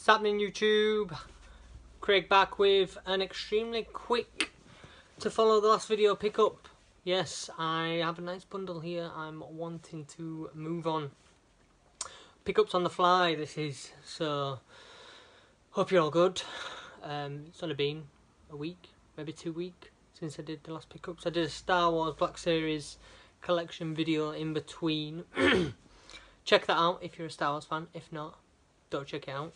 What's happening, YouTube? Craig back with an extremely quick to follow the last video pickup. Yes, I have a nice bundle here I'm wanting to move on. Pickups on the fly this is, so hope you're all good. It's only been a week, maybe 2 weeks since I did the last pickups. I did a Star Wars Black Series collection video in between. Check that out if you're a Star Wars fan. If not, don't check it out.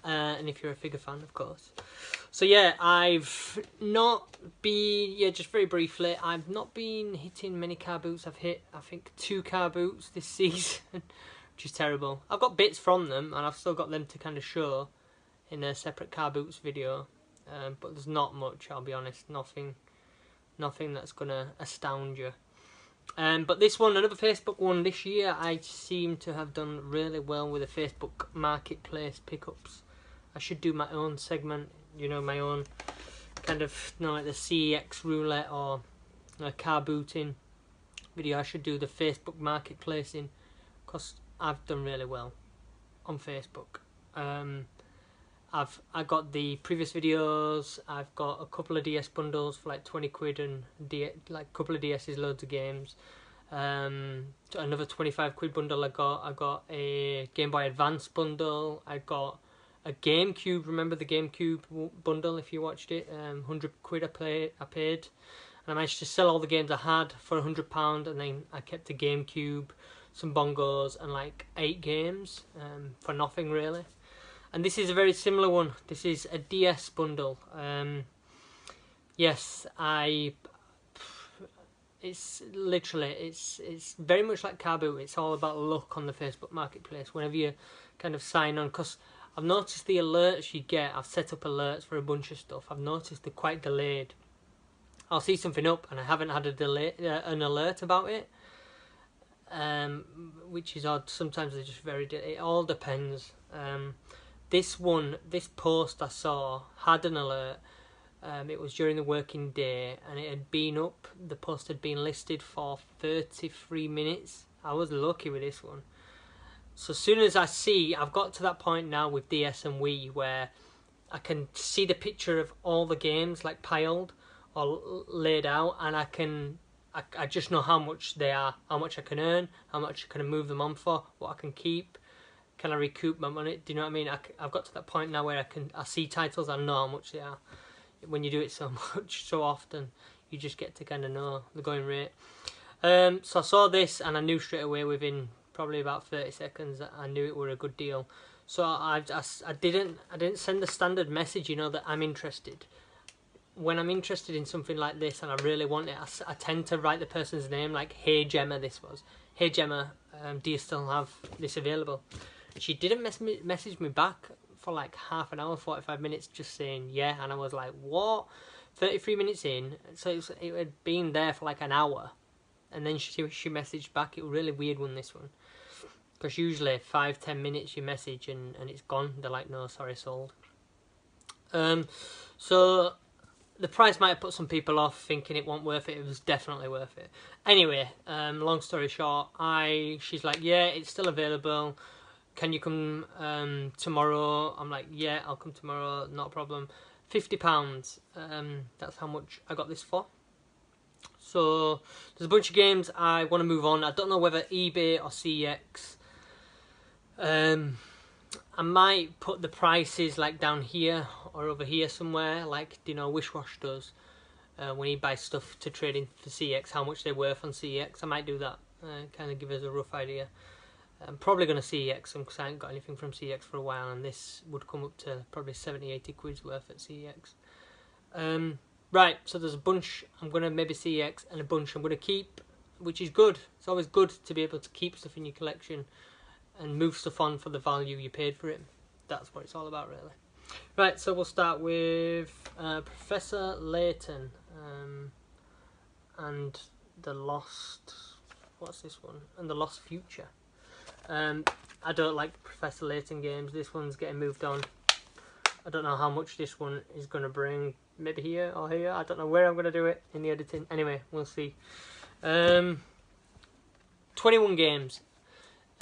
And if you're a figure fan, of course. So yeah, I've not been, just very briefly, I've not been hitting many car boots. I've hit, I think, 2 car boots this season, which is terrible. I've got bits from them, and I've still got them to kind of show in a separate car boots video. But there's not much, I'll be honest. Nothing that's gonna astound you. But this one, another Facebook one this year, I seem to have done really well with the Facebook Marketplace pickups. I should do my own segment, my own kind of, like the CEX roulette or car booting video. I should do the Facebook Marketplace in, because I've done really well on Facebook. I got the previous videos. I've got a couple of DS bundles for like 20 quid and like a couple of DS's, loads of games. Another 25 quid bundle I got a Game Boy Advance bundle. I got a GameCube. Remember the GameCube bundle if you watched it? 100 quid I paid. And I managed to sell all the games I had for £100, and then I kept the GameCube, some bongos, and like 8 games for nothing really. And this is a very similar one. This is a DS bundle. Yes, it's literally, it's very much like car boot. It's all about luck on the Facebook Marketplace whenever you kind of sign on, because I've noticed the alerts you get. I've set up alerts for a bunch of stuff. I've noticed they're quite delayed. I'll see something up and I haven't had an alert about it, which is odd. Sometimes they're just very it all depends. This post I saw had an alert. It was during the working day, and it had been up. The post had been listed for 33 minutes. I was lucky with this one. So as soon as I've got to that point now with DS and Wii where I can see the picture of all the games like piled or laid out, and I just know how much they are, how much I can earn, how much I can move them on for, what I can keep. Can I recoup my money? Do you know what I mean? I've got to that point now where I see titles, I know how much they are. When you do it so much, so often, you just get to kind of know the going rate. So I saw this and I knew straight away within probably about 30 seconds that I knew it were a good deal. So I didn't send the standard message, that I'm interested. When I'm interested in something like this and I really want it, I tend to write the person's name, like, hey Gemma, this was. Hey Gemma, do you still have this available? She didn't message me back for like half an hour, 45 minutes, just saying yeah, and I was like, what? 33 minutes in, so it had been there for like an hour, and then she messaged back. It was a really weird one, this one, because usually 5-10 minutes you message and it's gone. They're like, no, sorry, sold. So the price might have put some people off, thinking it wasn't worth it. It was definitely worth it. Anyway, long story short, she's like, yeah, it's still available. Can you come tomorrow? I'm like, yeah, I'll come tomorrow, not a problem. £50, that's how much I got this for. So there's a bunch of games I want to move on. I don't know whether eBay or CEX. I might put the prices like down here or over here somewhere, like Wishwash does when he buys stuff to trade in for CEX, how much they're worth on CEX. I might do that, kind of give us a rough idea. I'm probably going to CEX them because I haven't got anything from CEX for a while, and this would come up to probably 70-80 quid's worth at CEX. Right, so there's a bunch I'm going to maybe CEX and a bunch I'm going to keep, which is good. It's always good to be able to keep stuff in your collection and move stuff on for the value you paid for it. That's what it's all about, really. Right, so we'll start with Professor Layton and the Lost... What's this one? And the Lost Future. I don't like Professor Layton games. This one's getting moved on. I don't know how much this one is going to bring. Maybe here or here. I don't know where I'm going to do it in the editing. Anyway, we'll see. 21 games.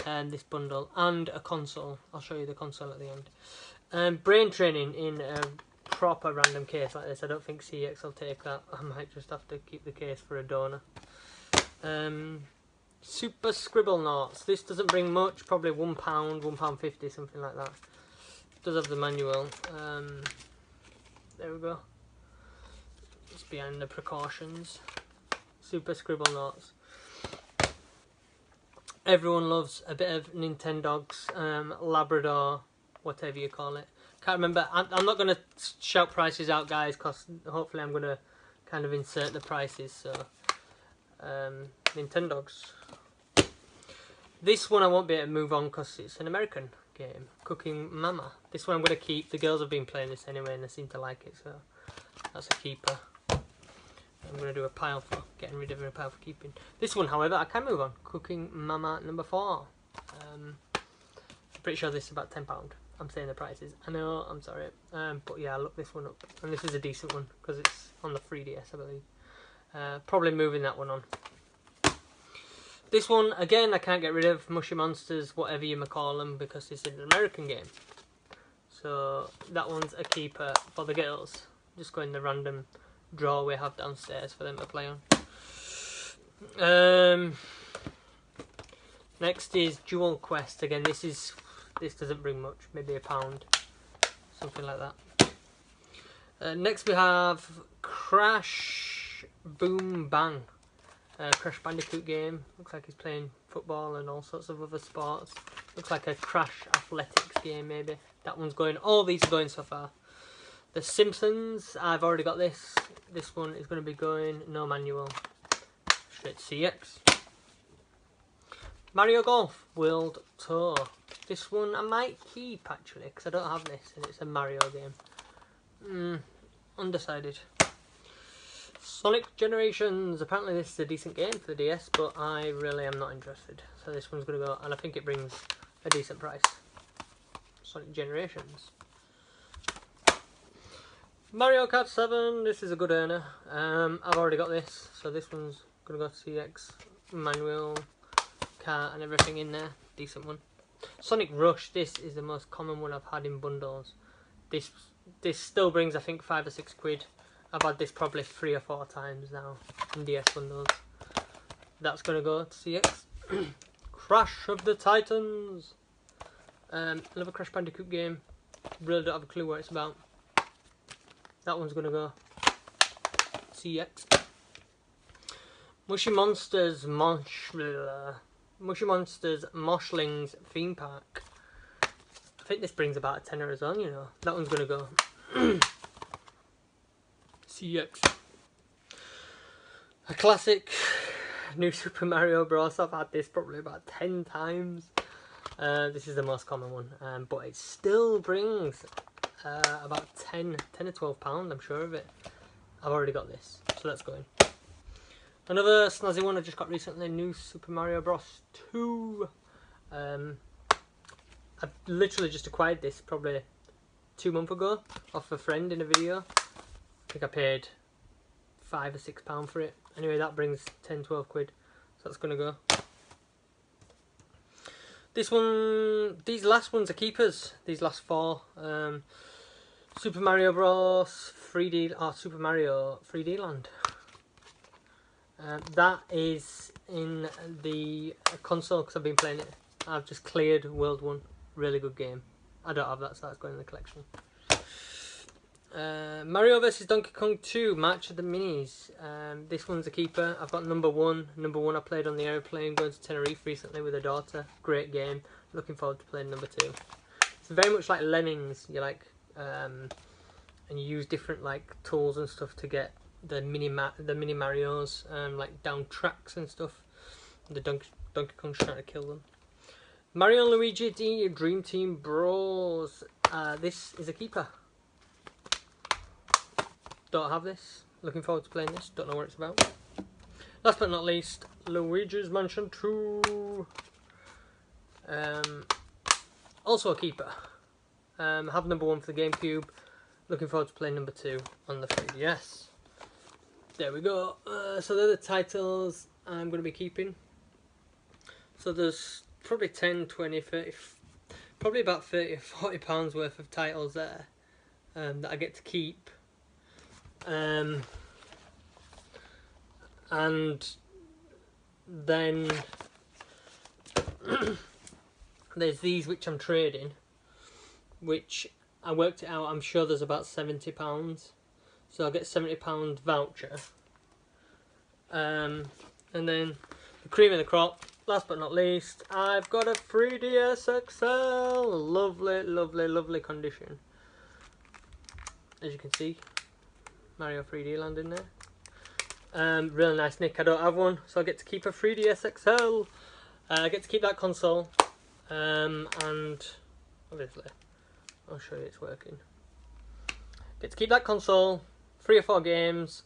this bundle, and a console. I'll show you the console at the end. Brain training in a proper random case like this. I don't think CX will take that. I might just have to keep the case for a donor. Super Scribble Notes. This doesn't bring much, probably £1, £1.50, something like that. It does have the manual. There we go. It's behind the precautions. Super Scribble Notes. Everyone loves a bit of Nintendogs, Labrador, whatever you call it. Can't remember. I'm not going to shout prices out, guys, because hopefully I'm going to kind of insert the prices. So, Nintendogs. This one I won't be able to move on because it's an American game. Cooking Mama. This one I'm going to keep. The girls have been playing this anyway and they seem to like it, so that's a keeper. I'm going to do a pile for getting rid of it, a pile for keeping. This one, however, I can move on. Cooking Mama number 4. I'm pretty sure this is about £10. I'm saying the prices. I know, I'm sorry. But yeah, I looked this one up. And this is a decent one because it's on the 3DS, I believe. Probably moving that one on. This one, again, I can't get rid of. Mushy Monsters, whatever you may call them, because it's an American game. So that one's a keeper for the girls. Just go in the random drawer we have downstairs for them to play on. Next is Jewel Quest. Again, this doesn't bring much, maybe £1, something like that. Next we have Crash Boom Bang. Crash Bandicoot game. Looks like he's playing football and all sorts of other sports. Looks like a Crash Athletics game maybe. That one's going. All these are going so far. The Simpsons, I've already got this. This one is going to be going, no manual, straight CX. Mario Golf World Tour. This one I might keep actually, because I don't have this and it's a Mario game. Undecided. Sonic Generations. Apparently this is a decent game for the DS, but I really am not interested. So this one's going to go, and I think it brings a decent price. Sonic Generations. Mario Kart 7, this is a good earner. I've already got this, so this one's going to go to CX, manual, car and everything in there. Decent one. Sonic Rush, this is the most common one I've had in bundles. This still brings, I think, £5 or £6. I've had this probably 3 or 4 times now in DS bundles. That's going to go to CX. Crash of the Titans. Another Crash Bandicoot game. Really don't have a clue what it's about. That one's going to go CX. Mushy Monsters Moshlings Theme Park. I think this brings about a tenner as well, you know. That one's going to go CX. A classic New Super Mario Bros. I've had this probably about 10 times. This is the most common one, but it still brings about 10 or £12, I'm sure of it. I've already got this, so that's going. Another snazzy one I just got recently, New Super Mario Bros. 2. I've literally just acquired this probably 2 months ago off a friend in a video. I think I paid £5 or £6 for it. Anyway, that brings 10-12 quid, so that's going to go. This one, these last ones are keepers. These last 4. Super Mario Bros. 3D, Super Mario 3D Land. That is in the console because I've been playing it. I've just cleared World 1. Really good game. I don't have that, so that's going in the collection. Mario vs Donkey Kong 2 Match of the Minis. This one's a keeper. I've got number 1. Number 1 I played on the airplane going to Tenerife recently with a daughter. Great game. Looking forward to playing number 2. It's very much like Lemmings. You like and you use different like tools and stuff to get the mini Marios, like down tracks and stuff. The Donkey Kong's trying to kill them. Mario and Luigi Dream Team Bros. This is a keeper. Don't have this. Looking forward to playing this. Don't know what it's about. Last but not least, Luigi's Mansion 2. Also a keeper. Have number 1 for the GameCube. Looking forward to playing number 2 on the 3DS. There we go. So they're the titles I'm going to be keeping. So there's probably 10, 20, 30, probably about 30 or 40 pounds worth of titles there that I get to keep. And then there's these which I'm trading, which I worked it out, I'm sure there's about £70. So I'll get £70 voucher. And then the cream of the crop, last but not least, I've got a 3DS XL. Lovely, lovely, lovely condition. As you can see, Mario 3D Land in there. Really nice nick. I don't have one, so I get to keep a 3DS XL. I get to keep that console. And obviously, I'll show you it's working. Get to keep that console, 3 or 4 games,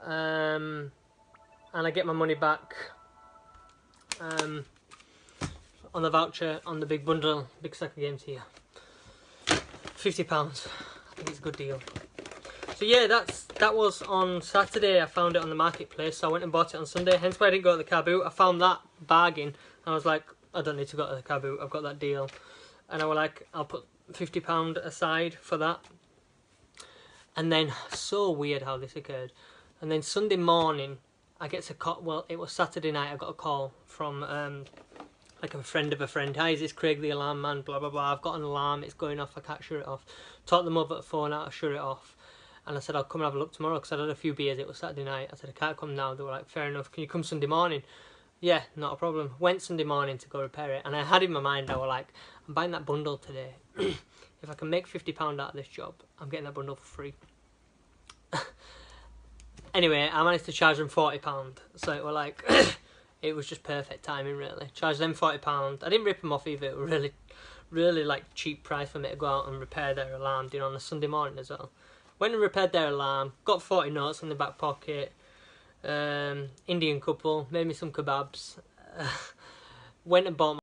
and I get my money back on the voucher on the big bundle, big stack of games here. £50. I think it's a good deal. So yeah, that was on Saturday. I found it on the marketplace, so I went and bought it on Sunday. Hence why I didn't go to the car boot. I found that bargain. I was like, I don't need to go to the car boot. I've got that deal, and I was like, I'll put £50 aside for that. And then, so weird how this occurred. And then Sunday morning, I get a call. Well, it was Saturday night. I got a call from like a friend of a friend. Hi, is this Craig the alarm man? Blah blah blah. I've got an alarm. It's going off. I can't shut it off. Talked them over the phone. How to shut it off. And I said I'll come and have a look tomorrow because I'd had a few beers. It was Saturday night. I said I can't come now. They were like, fair enough. Can you come Sunday morning? Yeah, not a problem. Went Sunday morning to go repair it, and I had in my mind, I was like, I'm buying that bundle today. If I can make £50 out of this job, I'm getting that bundle for free. Anyway, I managed to charge them £40, so it was like, it was just perfect timing, really. Charged them £40. I didn't rip them off either. It was really, really like cheap price for me to go out and repair their alarm, you know, on a Sunday morning as well. Went and repaired their alarm, got 40 notes in the back pocket. Indian couple, made me some kebabs. Went and bought